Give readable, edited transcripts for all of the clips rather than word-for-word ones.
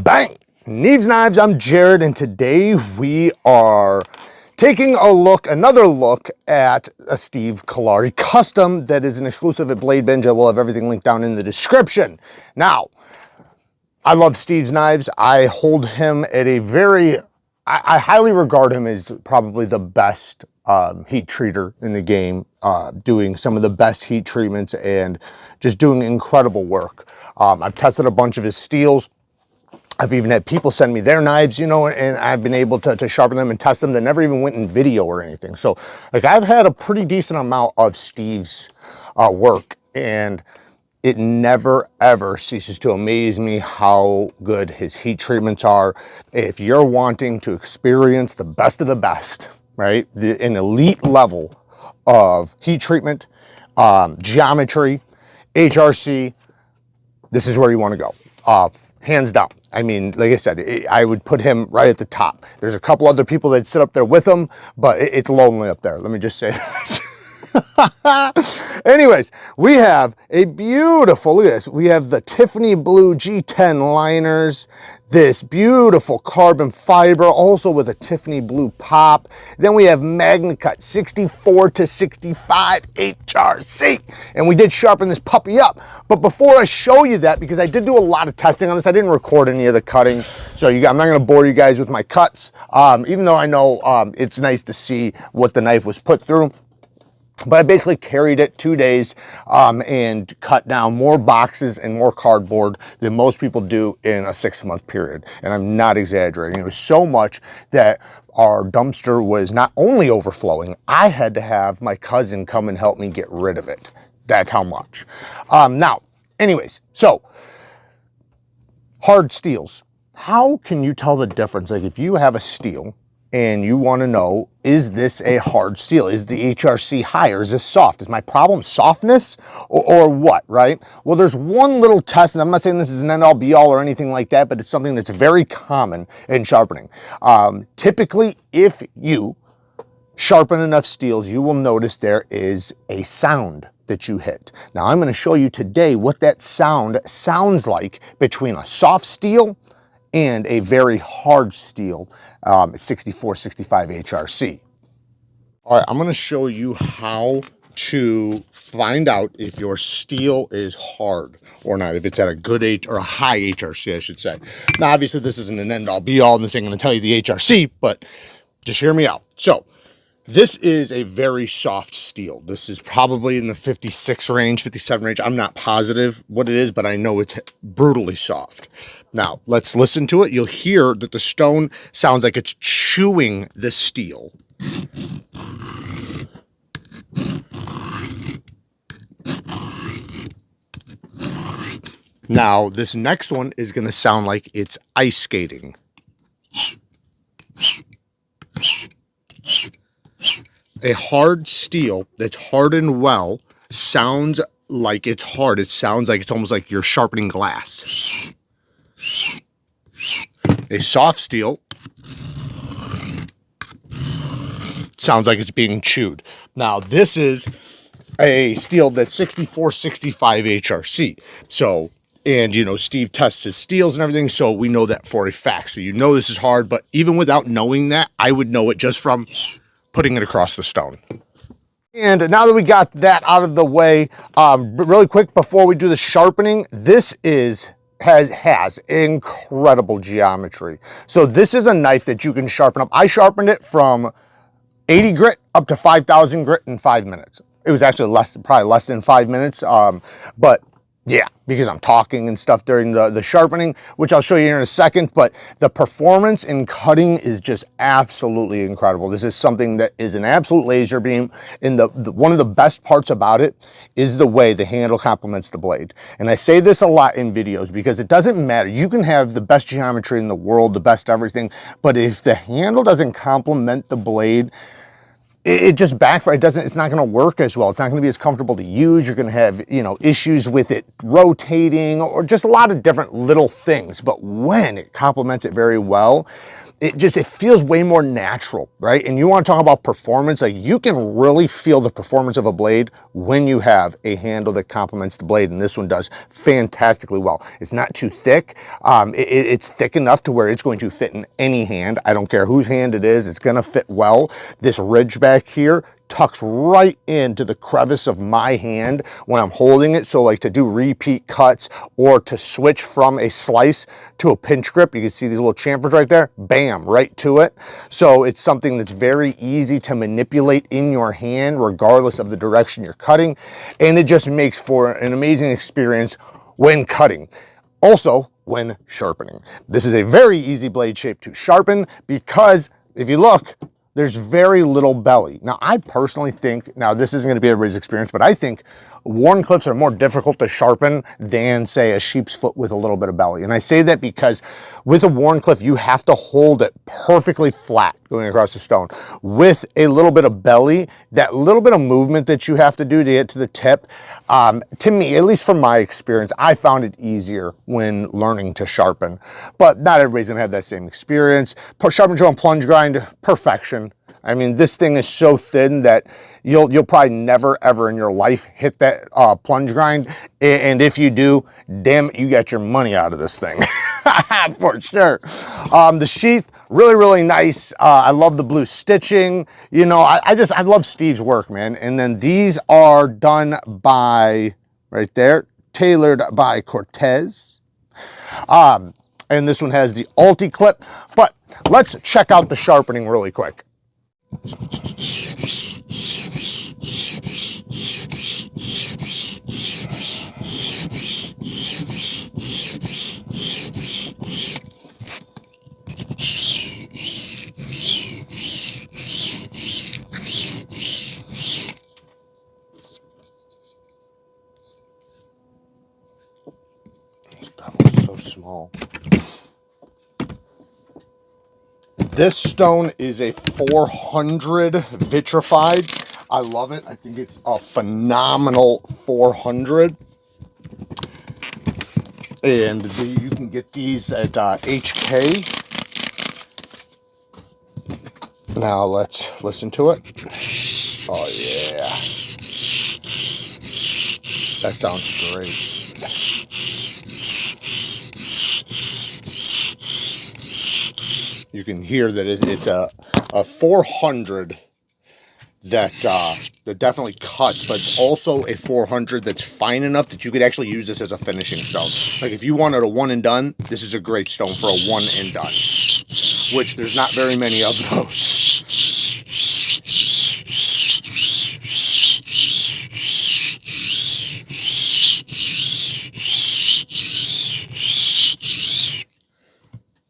Bang! Neeves Knives, I'm Jared, and today we are taking another look at a Steve CALLARI custom that is an exclusive at Blade Binge. I will have everything linked down in the description. Now, I love Steve's knives. I hold him at a I highly regard him as probably the best heat treater in the game, doing some of the best heat treatments and just doing incredible work. I've tested a bunch of his steels. I've even had people send me their knives, and I've been able to sharpen them and test them that never even went in video or anything. So, like, I've had a pretty decent amount of Steve's work, and it never, ever ceases to amaze me how good his heat treatments are. If you're wanting to experience the best of the best, right, an elite level of heat treatment, geometry, HRC, this is where you want to go. Hands down. I mean, like I said, I would put him right at the top. There's a couple other people that sit up there with him, but it's lonely up there. Let me just say that. Anyways, we have a beautiful, look at this. We have the Tiffany blue G10 liners, this beautiful carbon fiber, also with a Tiffany blue pop. Then we have MagnaCut 64 to 65 HRC. And we did sharpen this puppy up. But before I show you that, because I did do a lot of testing on this, I didn't record any of the cutting. So I'm not gonna bore you guys with my cuts, even though I know it's nice to see what the knife was put through. But I basically carried it 2 days and cut down more boxes and more cardboard than most people do in a 6-month period. And I'm not exaggerating. It was so much that our dumpster was not only overflowing, I had to have my cousin come and help me get rid of it. That's how much. Now, anyways, so hard steels. How can you tell the difference? Like, if you have a steel and you want to know, is this a hard steel? Is the HRC high or is this soft? Is my problem softness or what, right? Well, there's one little test, and I'm not saying this is an end-all be-all or anything like that, but it's something that's very common in sharpening. Typically, if you sharpen enough steels, you will notice there is a sound that you hit. Now, I'm going to show you today what that sound sounds like between a soft steel and a very hard steel, 64, 65 HRC. All right, I'm gonna show you how to find out if your steel is hard or not, if it's at a good or a high HRC, I should say. Now, obviously, this isn't an end-all be-all, and this ain't gonna tell you the HRC, but just hear me out. So, this is a very soft steel. This is probably in the 56 range, 57 range. I'm not positive what it is, but I know it's brutally soft. Now, let's listen to it. You'll hear that the stone sounds like it's chewing the steel. Now, this next one is going to sound like it's ice skating. A hard steel that's hardened well sounds like it's hard. It sounds like it's almost like you're sharpening glass. A soft steel sounds like it's being chewed. Now, this is a steel that's 64, 65 HRC. So, and Steve tests his steels and everything, so we know that for a fact. So this is hard, but even without knowing that, I would know it just from putting it across the stone. And now that we got that out of the way, really quick before we do the sharpening, this has incredible geometry. So this is a knife that you can sharpen up. I sharpened it from 80 grit up to 5,000 grit in 5 minutes. It was actually probably less than 5 minutes, but yeah, because I'm talking and stuff during the sharpening, which I'll show you here in a second, but the performance in cutting is just absolutely incredible. This is something that is an absolute laser beam, and one of the best parts about it is the way the handle complements the blade. And I say this a lot in videos because it doesn't matter. You can have the best geometry in the world, the best everything, but if the handle doesn't complement the blade, it just backfires. It's not going to work as well. It's not going to be as comfortable to use. You're going to have, you know, issues with it rotating or just a lot of different little things. But when it complements it very well, it feels way more natural, right? And you want to talk about performance, like you can really feel the performance of a blade when you have a handle that complements the blade, and this one does fantastically well. It's not too thick. It's thick enough to where it's going to fit in any hand. I don't care whose hand it is, it's gonna fit well. This ridge back here tucks right into the crevice of my hand when I'm holding it. So like to do repeat cuts or to switch from a slice to a pinch grip, you can see these little chamfers right there, bam, right to it. So it's something that's very easy to manipulate in your hand regardless of the direction you're cutting. And it just makes for an amazing experience when cutting. Also, when sharpening. This is a very easy blade shape to sharpen because if you look, there's very little belly. Now, I personally think, now this isn't gonna be everybody's experience, but I think Wharncliffes are more difficult to sharpen than, say, a sheep's foot with a little bit of belly. And I say that because with a Wharncliffe, you have to hold it perfectly flat going across the stone. With a little bit of belly, that little bit of movement that you have to do to get to the tip, to me, at least from my experience, I found it easier when learning to sharpen. But not everybody's gonna have that same experience. Sharpen drill and plunge grind, perfection. I mean, this thing is so thin that you'll probably never ever in your life hit that plunge grind. And if you do, damn it, you got your money out of this thing for sure. The sheath, really, really nice. I love the blue stitching. You know, I love Steve's work, man. And then these are done by, right there, tailored by Cortez. And this one has the Alti clip, but let's check out the sharpening really quick. This bevel is so small. This stone is a 400 vitrified. I love it. I think it's a phenomenal 400. And you can get these at HK. Now let's listen to it. Oh yeah. That sounds great. You can hear that it's a 400 that definitely cuts, but it's also a 400 that's fine enough that you could actually use this as a finishing stone. Like if you wanted a one and done, this is a great stone for a one and done, which there's not very many of those.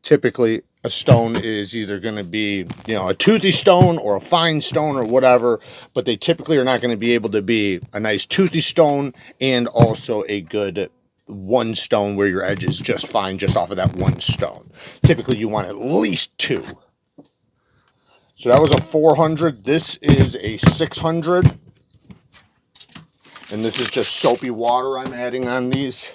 Typically, a stone is either going to be, you know, a toothy stone or a fine stone or whatever, but they typically are not going to be able to be a nice toothy stone and also a good one stone where your edge is just fine just off of that one stone. Typically, you want at least two. So that was a 400. This is a 600. And this is just soapy water I'm adding on these.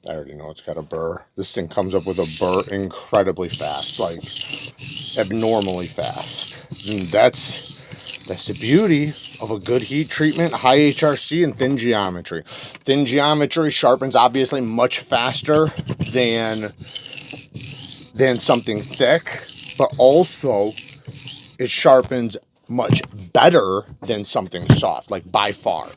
I already know it's got a burr. This thing comes up with a burr incredibly fast, like abnormally fast. And that's the beauty of a good heat treatment, high HRC, and thin geometry. Thin geometry sharpens obviously much faster than something thick, but also it sharpens much better than something soft, like by far.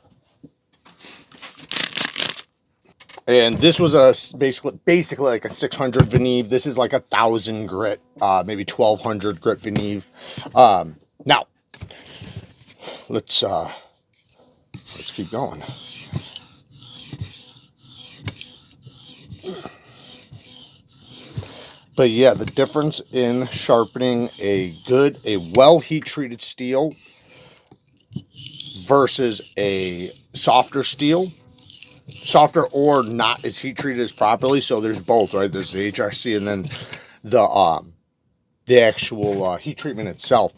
And this was a basically like a 600 Veneve. This is like 1,000 grit, maybe 1,200 grit Veneve. Now, let's keep going. But yeah, the difference in sharpening a well heat treated steel versus a softer steel, softer or not as heat treated as properly. So there's both, right? There's the HRC and then the actual heat treatment itself.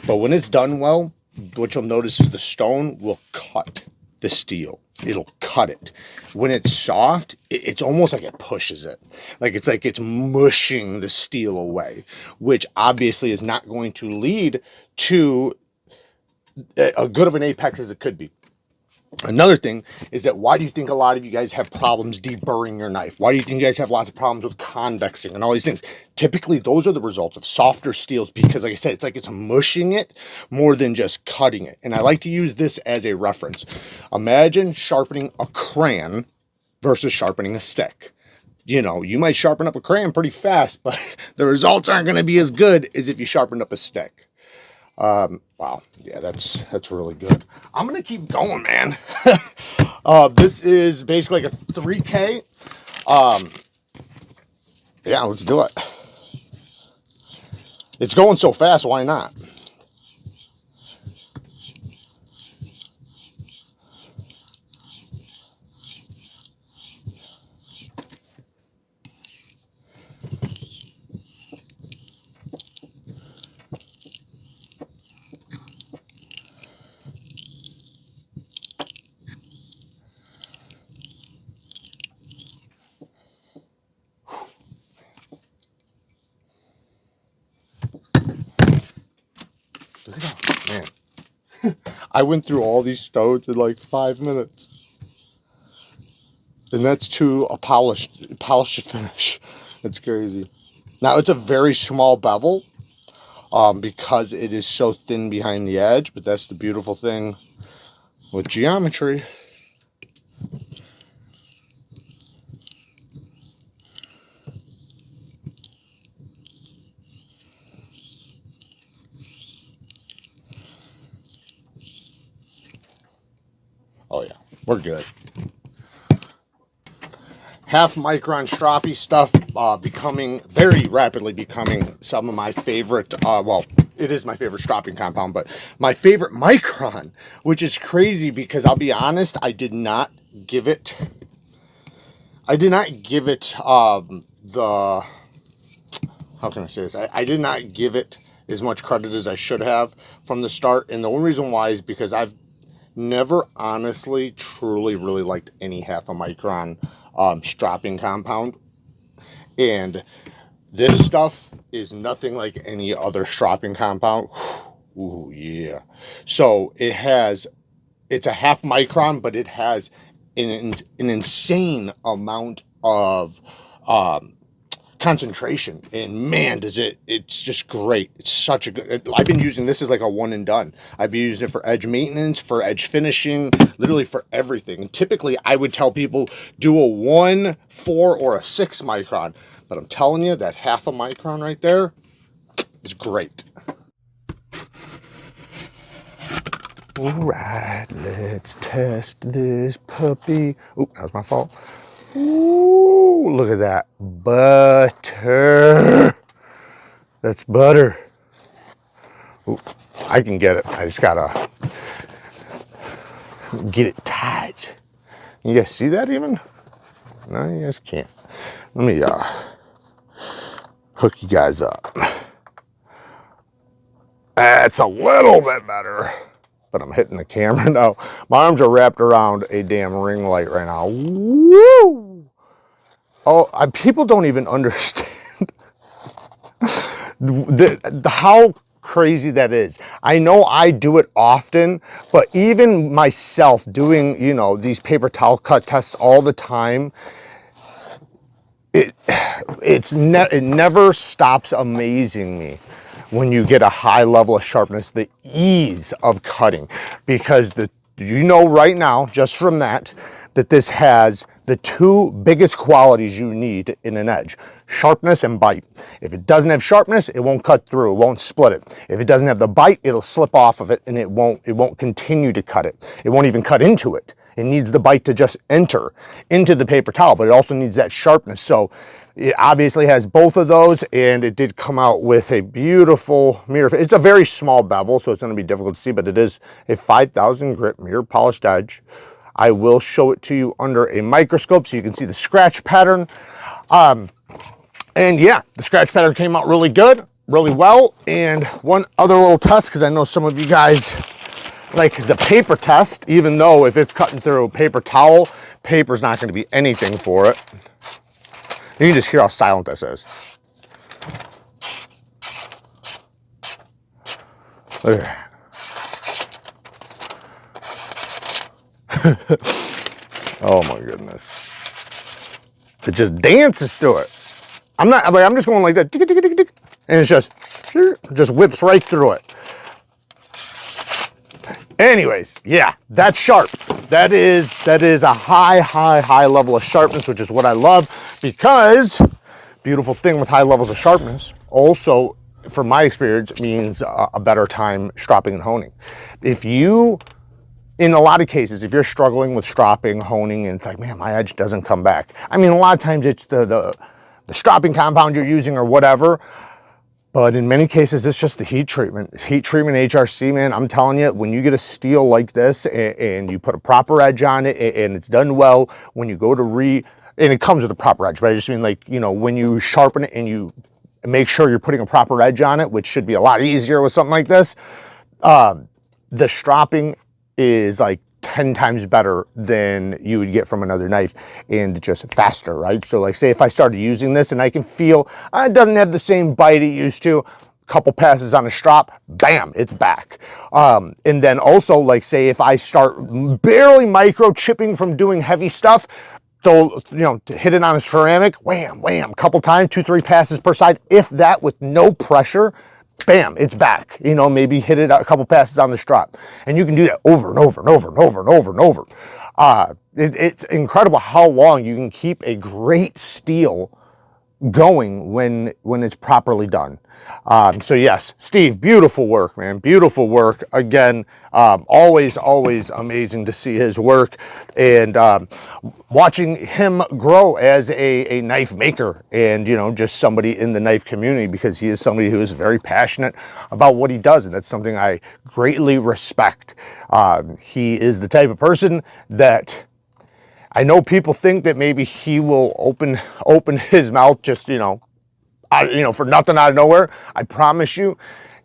But when it's done well, what you'll notice is the stone will cut the steel. It'll cut it. When it's soft, it's almost like it pushes it. Like it's mushing the steel away, which obviously is not going to lead to a good of an apex as it could be. Another thing is that why do you think a lot of you guys have problems deburring your knife? Why do you think you guys have lots of problems with convexing and all these things? Typically, those are the results of softer steels because, like I said, it's like it's mushing it more than just cutting it. And I like to use this as a reference. Imagine sharpening a crayon versus sharpening a stick. You know, you might sharpen up a crayon pretty fast, but the results aren't going to be as good as if you sharpened up a stick. Wow, yeah, that's really good. I'm gonna keep going, man. This is basically like a 3K. Yeah, let's do it. It's going so fast, why not? Look at that, man. I went through all these stones in like 5 minutes. And that's to a polished finish. That's crazy. Now it's a very small bevel because it is so thin behind the edge, but that's the beautiful thing with geometry. Oh yeah, we're good. Half micron stroppy stuff very rapidly becoming some of my favorite, well, it is my favorite stropping compound, but my favorite micron, which is crazy because I'll be honest, I did not give it the, how can I say this? I did not give it as much credit as I should have from the start. And the only reason why is because I've never honestly truly really liked any half a micron stropping compound, and this stuff is nothing like any other stropping compound. Ooh, yeah. So it's a half micron, but it has an insane amount of concentration, and man, it's just great. It's such a good, I've been using this as like a one and done. I've been using it for edge maintenance, for edge finishing, literally for everything. And typically I would tell people do a 1, 4, or a 6 micron, but I'm telling you that half a micron right there is great. All right, let's test this puppy. Oh, that was my fault. Ooh, look at that. Butter. That's butter. Ooh, I can get it. I just gotta get it tight. You guys see that even? No, you guys can't. Let me hook you guys up. That's a little bit better. But I'm hitting the camera now. My arms are wrapped around a damn ring light right now. Woo! Oh, people don't even understand how crazy that is. I know I do it often, but even myself doing, you know, these paper towel cut tests all the time, it never stops amazing me when you get a high level of sharpness, the ease of cutting, because you know right now, just from that this has the 2 biggest qualities you need in an edge: sharpness and bite. If it doesn't have sharpness, it won't cut through, it won't split it. If it doesn't have the bite, it'll slip off of it and it won't continue to cut it. It won't even cut into it. It needs the bite to just enter into the paper towel, but it also needs that sharpness. So it obviously has both of those, and it did come out with a beautiful mirror. It's a very small bevel, so it's going to be difficult to see, but it is a 5,000 grit mirror polished edge. I will show it to you under a microscope so you can see the scratch pattern. And yeah, the scratch pattern came out really good, really well. And one other little test, because I know some of you guys like the paper test, even though if it's cutting through a paper towel, paper's not going to be anything for it. You can just hear how silent this is. Look at that. Oh my goodness. It just dances to it. I'm just going like that, tick, tick, tick, tick, and it just whips right through it. Anyways, yeah, that's sharp. That is a high level of sharpness, which is what I love, because beautiful thing with high levels of sharpness also, from my experience, means a better time stropping and honing. If you, in a lot of cases, if you're struggling with stropping, honing, and it's like, man, my edge doesn't come back. I mean, a lot of times it's the stropping compound you're using or whatever, but in many cases, it's just the heat treatment. Heat treatment HRC, man, I'm telling you, when you get a steel like this and you put a proper edge on it and it's done well, when you go to and it comes with a proper edge, but I just mean, like, you know, when you sharpen it and you make sure you're putting a proper edge on it, which should be a lot easier with something like this, the stropping is like 10 times better than you would get from another knife, and just faster, right? So like, say if I started using this and I can feel it doesn't have the same bite it used to, a couple passes on a strop, bam, it's back. And then also, like, say if I start barely micro chipping from doing heavy stuff, so, you know, to hit it on a ceramic, wham, wham, couple times, 2-3 passes per side, if that, with no pressure, bam, it's back. You know, maybe hit it a couple passes on the strop. And you can do that over and over and over and over and over and over. It's incredible how long you can keep a great steel going when it's properly done. So yes, Steve, beautiful work, man, beautiful work. Again, always amazing to see his work, and watching him grow as a knife maker, and, you know, just somebody in the knife community, because he is somebody who is very passionate about what he does, and that's something I greatly respect. He is the type of person that I know people think that maybe he will open his mouth just, you know, for nothing out of nowhere. I promise you,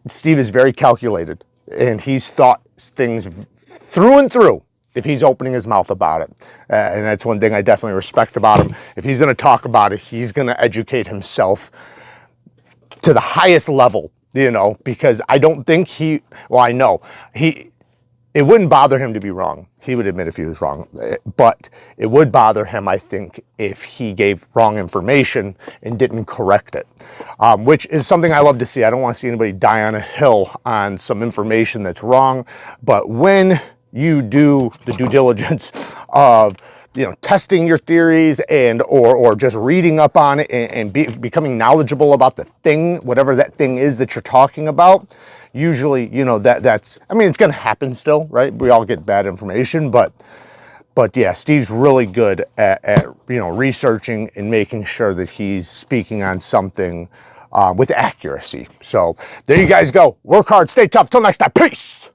Steve is very calculated, and he's thought things through and through if he's opening his mouth about it. And that's one thing I definitely respect about him. If he's going to talk about it, he's going to educate himself to the highest level, you know, because I don't think I know it wouldn't bother him to be wrong. He would admit if he was wrong, but it would bother him, I think, if he gave wrong information and didn't correct it, which is something I love to see. I don't want to see anybody die on a hill on some information that's wrong, but when you do the due diligence of, you know, testing your theories and or just reading up on it and becoming knowledgeable about the thing, whatever that thing is that you're talking about, usually, you know, that's, I mean, it's going to happen still, right? We all get bad information, but yeah, Steve's really good at you know, researching and making sure that he's speaking on something with accuracy. So there you guys go. Work hard, stay tough. Till next time, peace.